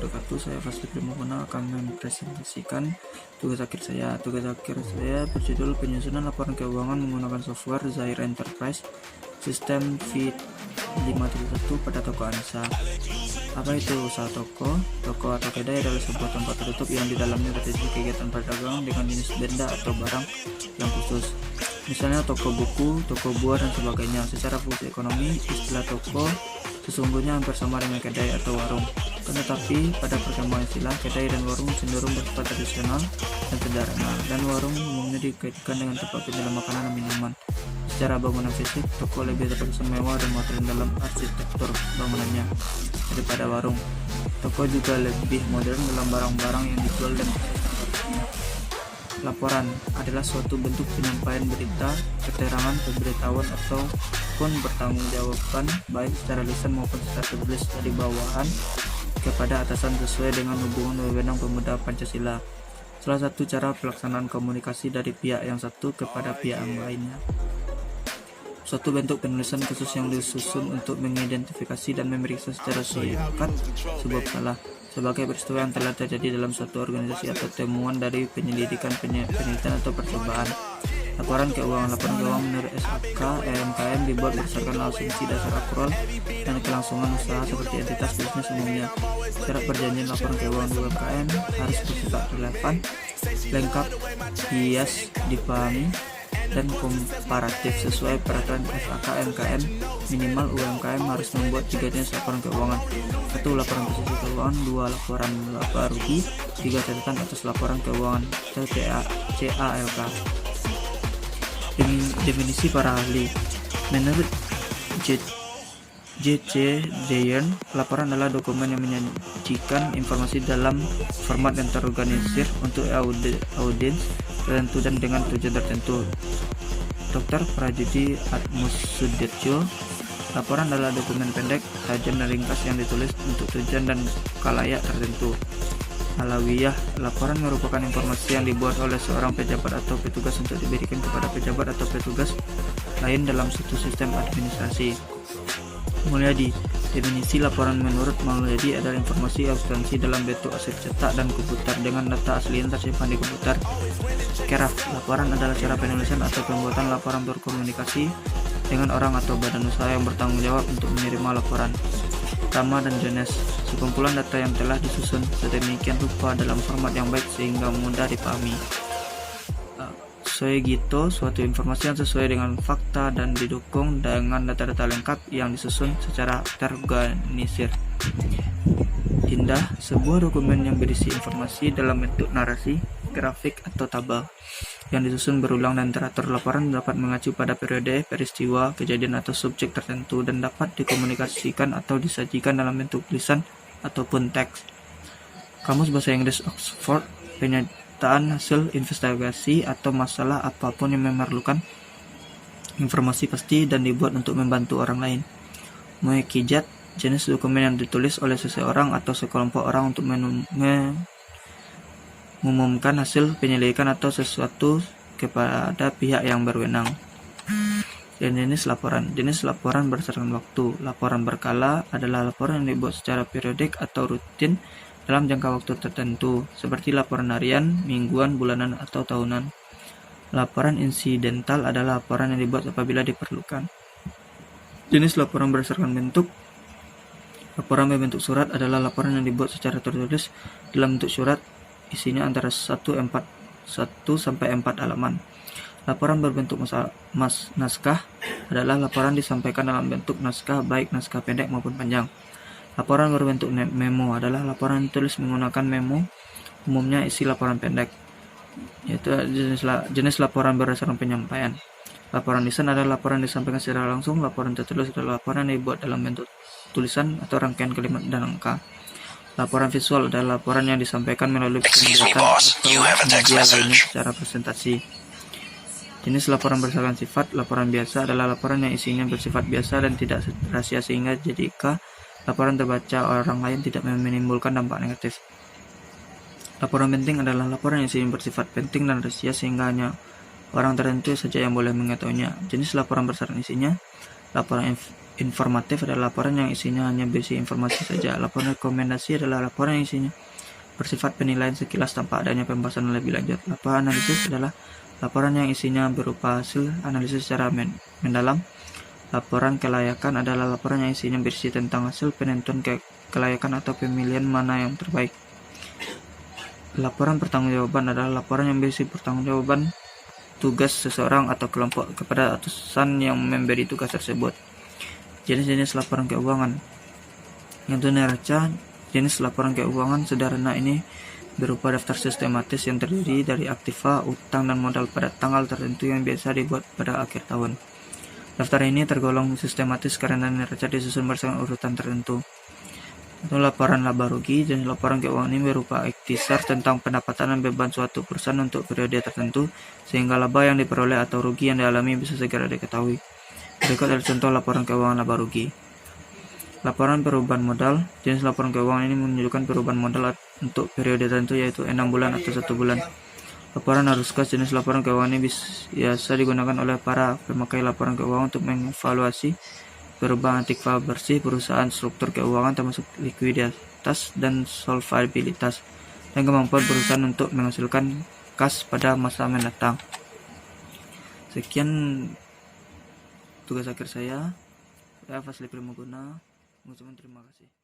wabarakatuh. Saya Fasli Primavera akan mempresentasikan tugas akhir saya. Tugas akhir saya berjudul penyusunan laporan keuangan menggunakan software Zaire Enterprise sistem V5.1 pada toko Anissa. Apa itu usaha toko? Toko atau kedai adalah sebuah tempat tertutup yang di dalamnya terjadi kegiatan perdagangan dengan jenis benda atau barang yang khusus. Misalnya toko buku, toko buah, dan sebagainya. Secara fungsi ekonomi, istilah toko sesungguhnya hampir sama dengan kedai atau warung. Tetapi pada perkembangan istilah, kedai dan warung cenderung bersifat tradisional dan sederhana, dan warung umumnya dikaitkan dengan tempat penjualan makanan dan minuman. Secara bangunan fisik, toko lebih terkesan mewah dan modern dalam arsitektur bangunannya daripada warung. Toko juga lebih modern dalam barang-barang yang dijual dan laporan adalah suatu bentuk penyampaian berita, keterangan, pemberitahuan, ataupun pertanggungjawaban baik secara lisan maupun secara tertulis dari bawahan kepada atasan sesuai dengan hubungan wewenang pemuda Pancasila. Salah satu cara pelaksanaan komunikasi dari pihak yang satu kepada pihak yang lainnya. Suatu bentuk penulisan khusus yang disusun untuk mengidentifikasi dan memeriksa secara singkat sebuah salah sebagai peristiwa yang telah terjadi dalam suatu organisasi atau temuan dari penyelidikan, penelitian, atau percobaan. Laporan keuangan menurut SAK EMKM dibuat berdasarkan asumsi dasar akrual dan kelangsungan usaha seperti entitas bisnis umumnya. Syarat perjanjian laporan keuangan UMKM harus bersifat relevan, lengkap, hias, dipahami, dan komparatif sesuai peraturan SAK EMKM. Minimal UMKM harus membuat 3 jenis laporan keuangan: 1. Laporan posisi keuangan, 2. Laporan laba rugi, 3. Catatan atas laporan keuangan atau CALK. Definisi para ahli. Menurut J.C. Dyer, laporan adalah dokumen yang menyajikan informasi dalam format yang terorganisir untuk audiens tertentu dan dengan tujuan tertentu. Dr. Prajudi Atmosudirjo, laporan adalah dokumen pendek, tajam, dan ringkas yang ditulis untuk tujuan dan khalayak tertentu. Alawiyah, laporan merupakan informasi yang dibuat oleh seorang pejabat atau petugas untuk diberikan kepada pejabat atau petugas lain dalam suatu sistem administrasi. Mulyadi, definisi laporan menurut Mulyadi adalah informasi substansi dalam bentuk arsip cetak dan komputer dengan data asli yang tersimpan di komputer. Keraf, laporan adalah cara penulisan atau pembuatan laporan berkomunikasi dengan orang atau badan usaha yang bertanggung jawab untuk menerima laporan. Rama dan Jones, sekumpulan data yang telah disusun sedemikian rupa dalam format yang baik sehingga mudah dipahami. Soegito, suatu informasi yang sesuai dengan fakta dan didukung dengan data-data lengkap yang disusun secara terorganisir. Indah, sebuah dokumen yang berisi informasi dalam bentuk narasi, grafik, atau tabel yang disusun berulang dan teratur. Laporan dapat mengacu pada periode, peristiwa, kejadian, atau subjek tertentu dan dapat dikomunikasikan atau disajikan dalam bentuk tulisan ataupun teks. Kamus Bahasa Inggris Oxford, penyataan hasil investigasi atau masalah apapun yang memerlukan informasi pasti dan dibuat untuk membantu orang lain. Muekijat, jenis dokumen yang ditulis oleh seseorang atau sekelompok orang untuk mengumumkan hasil penyelidikan atau sesuatu kepada pihak yang berwenang. Dan jenis laporan. Jenis laporan berdasarkan waktu. Laporan berkala adalah laporan yang dibuat secara periodik atau rutin dalam jangka waktu tertentu, seperti laporan harian, mingguan, bulanan, atau tahunan. Laporan insidental adalah laporan yang dibuat apabila diperlukan. Jenis laporan berdasarkan bentuk. Laporan berbentuk surat adalah laporan yang dibuat secara tertulis dalam bentuk surat, isinya antara 1 sampai 4 halaman. Laporan berbentuk naskah adalah laporan disampaikan dalam bentuk naskah, baik naskah pendek maupun panjang. Laporan berbentuk memo adalah laporan ditulis menggunakan memo, umumnya isi laporan pendek. Yaitu jenis laporan berdasarkan penyampaian. Laporan lisan adalah laporan disampaikan secara langsung. Laporan tertulis adalah laporan yang dibuat dalam bentuk tulisan atau rangkaian kalimat dan angka. Laporan visual adalah laporan yang disampaikan melalui penglihatan atau media lainnya secara presentasi. Jenis laporan berdasarkan sifat. Laporan biasa adalah laporan yang isinya bersifat biasa dan tidak rahasia sehingga jika laporan terbaca orang lain tidak menimbulkan dampak negatif. Laporan penting adalah laporan yang isinya bersifat penting dan rahasia sehingga hanya orang tertentu saja yang boleh mengetahuinya. Jenis laporan berdasarkan isinya. Laporan informatif adalah laporan yang isinya hanya berisi informasi saja. Laporan rekomendasi adalah laporan yang isinya bersifat penilaian sekilas tanpa adanya pembahasan lebih lanjut. Laporan analisis adalah laporan yang isinya berupa hasil analisis secara mendalam. Laporan kelayakan adalah laporan yang isinya berisi tentang hasil penentuan kelayakan atau pemilihan mana yang terbaik. Laporan pertanggungjawaban adalah laporan yang berisi pertanggungjawaban tugas seseorang atau kelompok kepada atasan yang memberi tugas tersebut. Jenis-jenis laporan keuangan. Yang neraca. Jenis laporan keuangan sederhana ini berupa daftar sistematis yang terdiri dari aktiva, utang, dan modal pada tanggal tertentu yang biasa dibuat pada akhir tahun. Daftar ini tergolong sistematis karena neraca disusun berdasarkan urutan tertentu. Itu laporan laba rugi. Jenis laporan keuangan ini berupa ikhtisar tentang pendapatan dan beban suatu perusahaan untuk periode tertentu, sehingga laba yang diperoleh atau rugi yang dialami bisa segera diketahui. Berikut adalah contoh laporan keuangan laba rugi. Laporan perubahan modal. Jenis laporan keuangan ini menunjukkan perubahan modal untuk periode tertentu, yaitu 6 bulan atau 1 bulan. Laporan arus kas. Jenis laporan keuangan ini biasa digunakan oleh para pemakai laporan keuangan untuk mengevaluasi perubahan aktiva bersih perusahaan, struktur keuangan termasuk likuiditas dan solvabilitas, dan kemampuan perusahaan untuk menghasilkan kas pada masa mendatang. Sekian tugas akhir saya. Saya Fasli Primaguna. Terima kasih.